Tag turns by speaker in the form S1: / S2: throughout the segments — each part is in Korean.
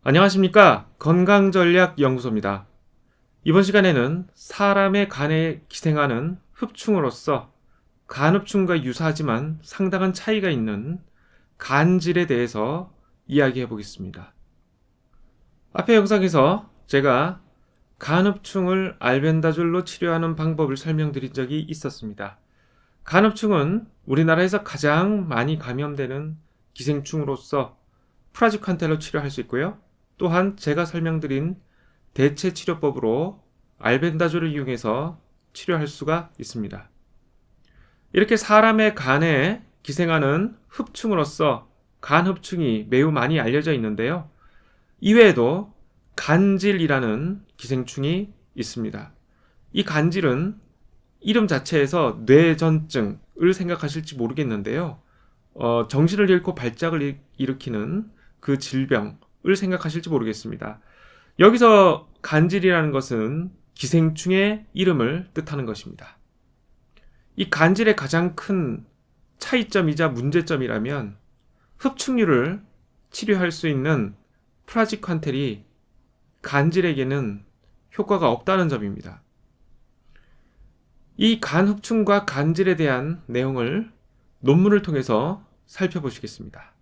S1: 안녕하십니까? 건강전략연구소입니다. 이번 시간에는 사람의 간에 기생하는 흡충으로서 간흡충과 유사하지만 상당한 차이가 있는 간질에 대해서 이야기해 보겠습니다. 앞의 영상에서 제가 간흡충을 알벤다졸로 치료하는 방법을 설명드린 적이 있었습니다. 간흡충은 우리나라에서 가장 많이 감염되는 기생충으로서 프라지칸텔로 치료할 수 있고요. 또한 제가 설명드린 대체 치료법으로 알벤다졸을 이용해서 치료할 수가 있습니다. 이렇게 사람의 간에 기생하는 흡충으로서 간흡충이 매우 많이 알려져 있는데요. 이외에도 간질이라는 기생충이 있습니다. 이 간질은 이름 자체에서 뇌전증을 생각하실지 모르겠는데요. 정신을 잃고 발작을 일으키는 그 질병을 생각하실지 모르겠습니다. 여기서 간질이라는 것은 기생충의 이름을 뜻하는 것입니다. 이 간질의 가장 큰 차이점이자 문제점이라면 흡충류를 치료할 수 있는 프라지칸텔이 간질에게는 효과가 없다는 점입니다. 이 간흡충과 간질에 대한 내용을 논문을 통해서 살펴보시겠습니다.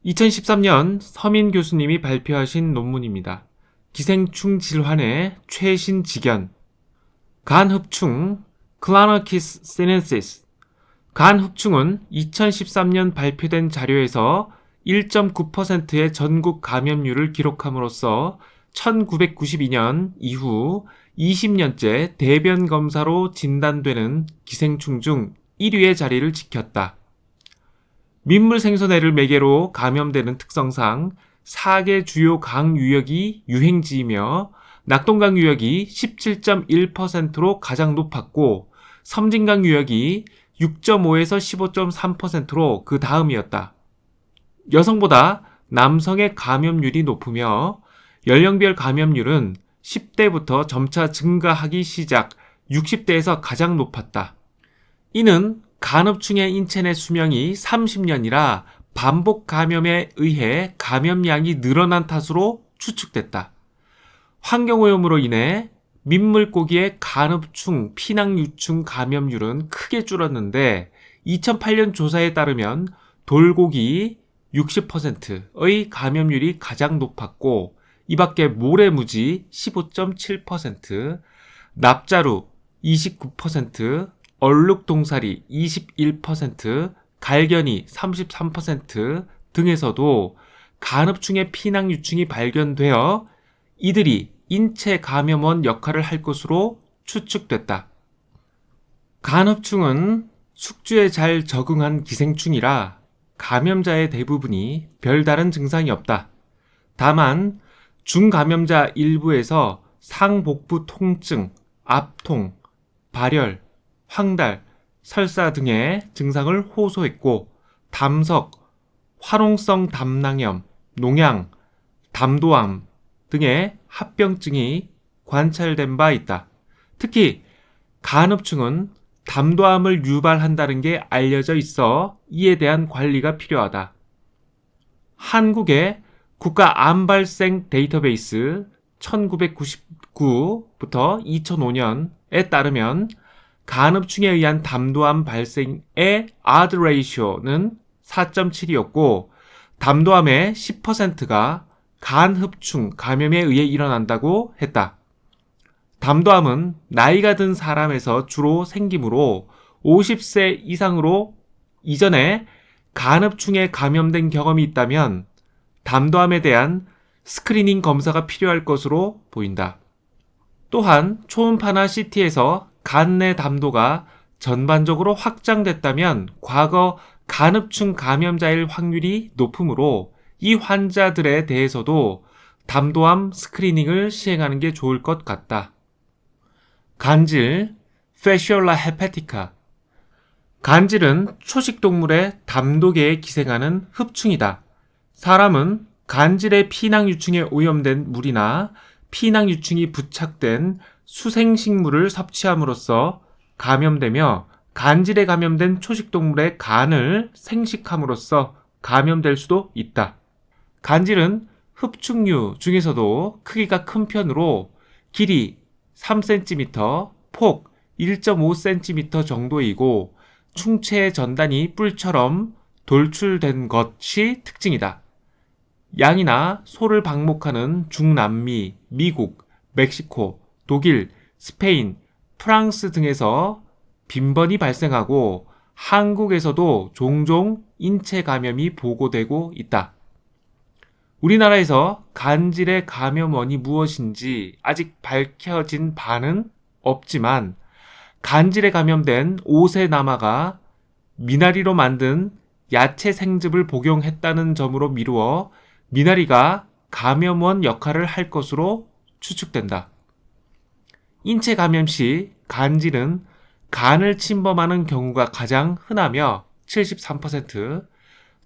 S1: 2013년 서민 교수님이 발표하신 논문입니다. 기생충 질환의 최신 직연. 간흡충 클라너키스 시넨시스. 간흡충은 2013년 발표된 자료에서 1.9%의 전국 감염률을 기록함으로써 1992년 이후 20년째 대변 검사로 진단되는 기생충 중 1위의 자리를 지켰다. 민물 생선회를 매개로 감염되는 특성상 4개 주요 강 유역이 유행지이며 낙동강 유역이 17.1%로 가장 높았고 섬진강 유역이 6.5에서 15.3%로 그 다음이었다. 여성보다 남성의 감염률이 높으며 연령별 감염률은 10대부터 점차 증가하기 시작 60대에서 가장 높았다. 이는 간흡충의 인체 내 수명이 30년이라 반복 감염에 의해 감염량이 늘어난 탓으로 추측됐다. 환경오염으로 인해 민물고기의 간흡충, 피낭유충 감염률은 크게 줄었는데 2008년 조사에 따르면 돌고기 60%의 감염률이 가장 높았고 이 밖에 모래무지 15.7%, 납자루 29%, 얼룩동사리 21%, 갈견이 33% 등에서도 간흡충의 피낭유충이 발견되어 이들이 인체 감염원 역할을 할 것으로 추측됐다. 간흡충은 숙주에 잘 적응한 기생충이라 감염자의 대부분이 별다른 증상이 없다. 다만 중감염자 일부에서 상복부 통증, 압통, 발열, 황달, 설사 등의 증상을 호소했고 담석, 화농성 담낭염, 농양, 담도암 등의 합병증이 관찰된 바 있다. 특히 간흡충은 담도암을 유발한다는 게 알려져 있어 이에 대한 관리가 필요하다. 한국의 국가암발생 데이터베이스 1999부터 2005년에 따르면 간흡충에 의한 담도암 발생의 odds ratio는 4.7이었고 담도암의 10%가 간흡충 감염에 의해 일어난다고 했다. 담도암은 나이가 든 사람에서 주로 생기므로 50세 이상으로 이전에 간흡충에 감염된 경험이 있다면 담도암에 대한 스크리닝 검사가 필요할 것으로 보인다. 또한 초음파나 CT에서 간 내 담도가 전반적으로 확장됐다면 과거 간흡충 감염자일 확률이 높으므로 이 환자들에 대해서도 담도암 스크리닝을 시행하는 게 좋을 것 같다. 간질, Fasciola hepatica. 간질은 초식동물의 담도계에 기생하는 흡충이다. 사람은 간질의 피낭유충에 오염된 물이나 피낭유충이 부착된 수생식물을 섭취함으로써 감염되며 간질에 감염된 초식동물의 간을 생식함으로써 감염될 수도 있다. 간질은 흡충류 중에서도 크기가 큰 편으로 길이 3cm, 폭 1.5cm 정도이고 충체의 전단이 뿔처럼 돌출된 것이 특징이다. 양이나 소를 방목하는 중남미, 미국, 멕시코, 독일, 스페인, 프랑스 등에서 빈번히 발생하고 한국에서도 종종 인체 감염이 보고되고 있다. 우리나라에서 간질의 감염원이 무엇인지 아직 밝혀진 바는 없지만 간질에 감염된 5세 남아가 미나리로 만든 야채 생즙을 복용했다는 점으로 미루어 미나리가 감염원 역할을 할 것으로 추측된다. 인체 감염 시 간질은 간을 침범하는 경우가 가장 흔하며 73%,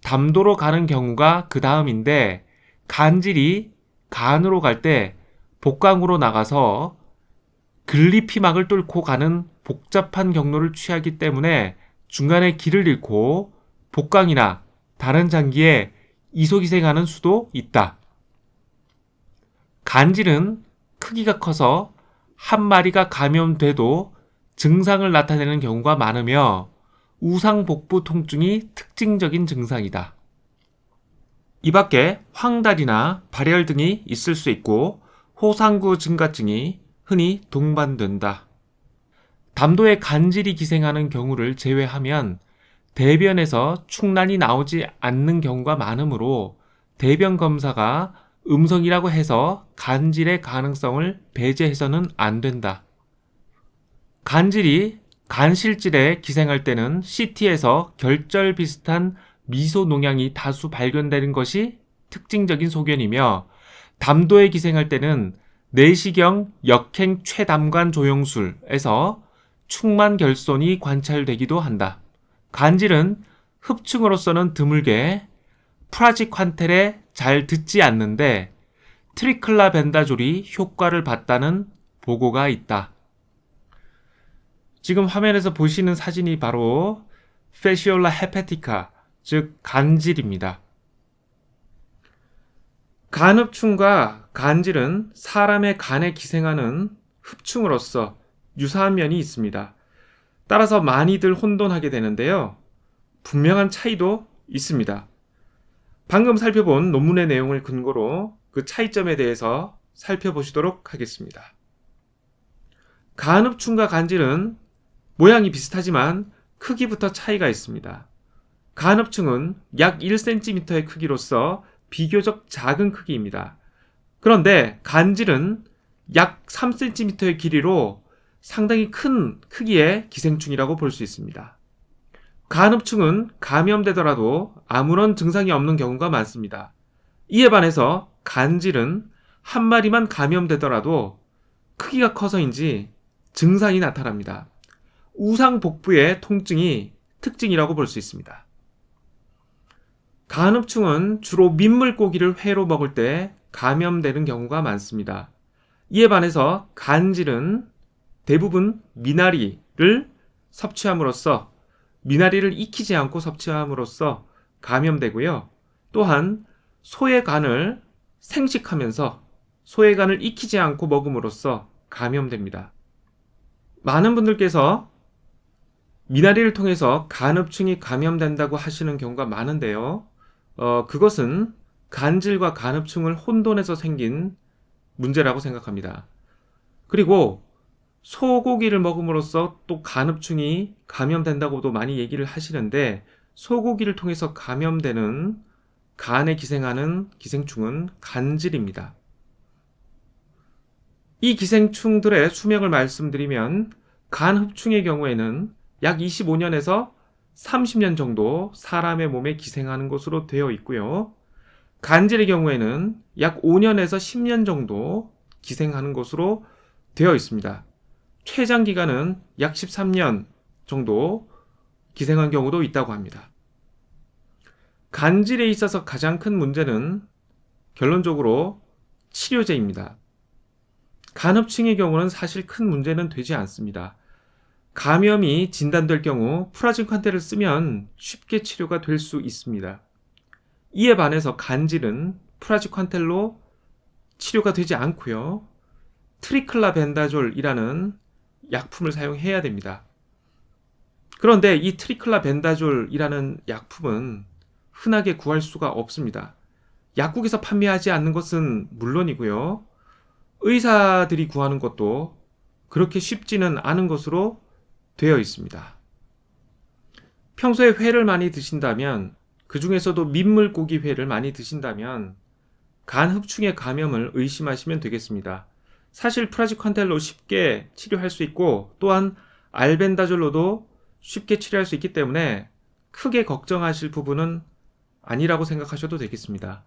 S1: 담도로 가는 경우가 그 다음인데 간질이 간으로 갈 때 복강으로 나가서 글리피막을 뚫고 가는 복잡한 경로를 취하기 때문에 중간에 길을 잃고 복강이나 다른 장기에 이소기생하는 수도 있다. 간질은 크기가 커서 한 마리가 감염돼도 증상을 나타내는 경우가 많으며 우상복부 통증이 특징적인 증상이다. 이 밖에 황달이나 발열 등이 있을 수 있고 호상구 증가증이 흔히 동반된다. 담도에 간질이 기생하는 경우를 제외하면 대변에서 충난이 나오지 않는 경우가 많으므로 대변 검사가 음성이라고 해서 간질의 가능성을 배제해서는 안 된다. 간질이 간실질에 기생할 때는 CT에서 결절 비슷한 미소 농양이 다수 발견되는 것이 특징적인 소견이며 담도에 기생할 때는 내시경 역행 최담관 조영술에서 충만 결손이 관찰되기도 한다. 간질은 흡충으로서는 드물게 프라지퀀텔에 잘 듣지 않는데 트리클라벤다졸이 효과를 봤다는 보고가 있다. 지금 화면에서 보시는 사진이 바로 페시올라 헤파티카, 즉 간질입니다. 간흡충과 간질은 사람의 간에 기생하는 흡충으로서 유사한 면이 있습니다. 따라서 많이들 혼돈하게 되는데요. 분명한 차이도 있습니다. 방금 살펴본 논문의 내용을 근거로 그 차이점에 대해서 살펴보시도록 하겠습니다. 간흡충과 간질은 모양이 비슷하지만 크기부터 차이가 있습니다. 간흡충은 약 1cm의 크기로서 비교적 작은 크기입니다. 그런데 간질은 약 3cm의 길이로 상당히 큰 크기의 기생충이라고 볼 수 있습니다. 간흡충은 감염되더라도 아무런 증상이 없는 경우가 많습니다. 이에 반해서 간질은 한 마리만 감염되더라도 크기가 커서인지 증상이 나타납니다. 우상복부의 통증이 특징이라고 볼 수 있습니다. 간흡충은 주로 민물고기를 회로 먹을 때 감염되는 경우가 많습니다. 이에 반해서 간질은 대부분 미나리를 섭취함으로써 미나리를 익히지 않고 섭취함으로써 감염되고요. 또한 소의 간을 생식하면서 소의 간을 익히지 않고 먹음으로써 감염됩니다. 많은 분들께서 미나리를 통해서 간흡충이 감염된다고 하시는 경우가 많은데요. 그것은 간질과 간흡충을 혼돈해서 생긴 문제라고 생각합니다. 그리고 소고기를 먹음으로써 또 간흡충이 감염된다고도 많이 얘기를 하시는데 소고기를 통해서 감염되는 간에 기생하는 기생충은 간질입니다. 이 기생충들의 수명을 말씀드리면 간흡충의 경우에는 약 25년에서 30년 정도 사람의 몸에 기생하는 것으로 되어 있고요. 간질의 경우에는 약 5년에서 10년 정도 기생하는 것으로 되어 있습니다. 최장 기간은 약 13년 정도 기생한 경우도 있다고 합니다. 간질에 있어서 가장 큰 문제는 결론적으로 치료제입니다. 간흡충의 경우는 사실 큰 문제는 되지 않습니다. 감염이 진단될 경우 프라지퀀테를 쓰면 쉽게 치료가 될 수 있습니다. 이에 반해서 간질은 프라지퀀텔로 치료가 되지 않고요. 트리클라벤다졸이라는 약품을 사용해야 됩니다. 그런데 이 트리클라벤다졸이라는 약품은 흔하게 구할 수가 없습니다. 약국에서 판매하지 않는 것은 물론이고요. 의사들이 구하는 것도 그렇게 쉽지는 않은 것으로 되어 있습니다. 평소에 회를 많이 드신다면, 그 중에서도 민물고기 회를 많이 드신다면 간 흡충의 감염을 의심하시면 되겠습니다. 사실 프라지퀀텔로 쉽게 치료할 수 있고, 또한 알벤다졸로도 쉽게 치료할 수 있기 때문에 크게 걱정하실 부분은 아니라고 생각하셔도 되겠습니다.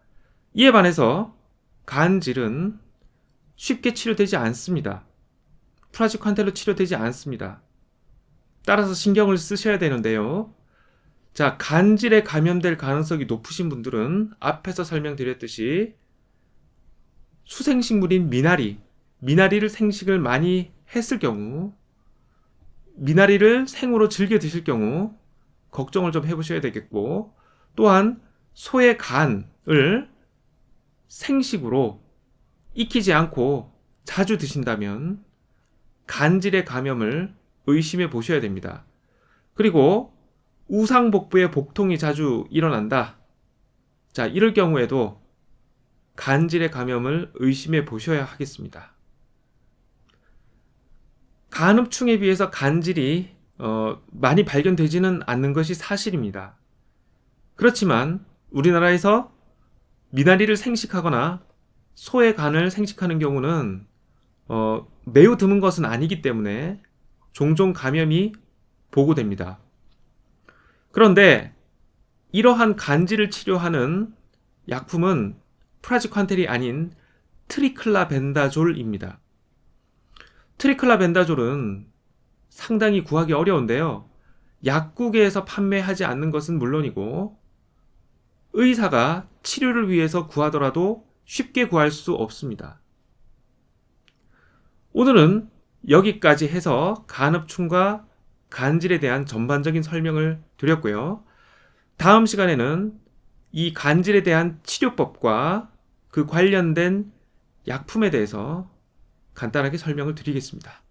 S1: 이에 반해서 간질은 쉽게 치료되지 않습니다. 프라지퀀텔로 치료되지 않습니다. 따라서 신경을 쓰셔야 되는데요. 자, 간질에 감염될 가능성이 높으신 분들은 앞에서 설명드렸듯이 수생식물인 미나리를 생식을 많이 했을 경우, 미나리를 생으로 즐겨 드실 경우 걱정을 좀 해보셔야 되겠고, 또한 소의 간을 생식으로 익히지 않고 자주 드신다면 간질의 감염을 의심해 보셔야 됩니다. 그리고 우상복부에 복통이 자주 일어난다. 자, 이럴 경우에도 간질의 감염을 의심해 보셔야 하겠습니다. 간흡충에 비해서 간질이 많이 발견되지는 않는 것이 사실입니다. 그렇지만 우리나라에서 미나리를 생식하거나 소의 간을 생식하는 경우는 매우 드문 것은 아니기 때문에 종종 감염이 보고됩니다. 그런데 이러한 간질을 치료하는 약품은 프라지퀀텔이 아닌 트리클라벤다졸입니다. 트리클라벤다졸은 상당히 구하기 어려운데요. 약국에서 판매하지 않는 것은 물론이고, 의사가 치료를 위해서 구하더라도 쉽게 구할 수 없습니다. 오늘은 여기까지 해서 간흡충과 간질에 대한 전반적인 설명을 드렸고요. 다음 시간에는 이 간질에 대한 치료법과 그 관련된 약품에 대해서 간단하게 설명을 드리겠습니다.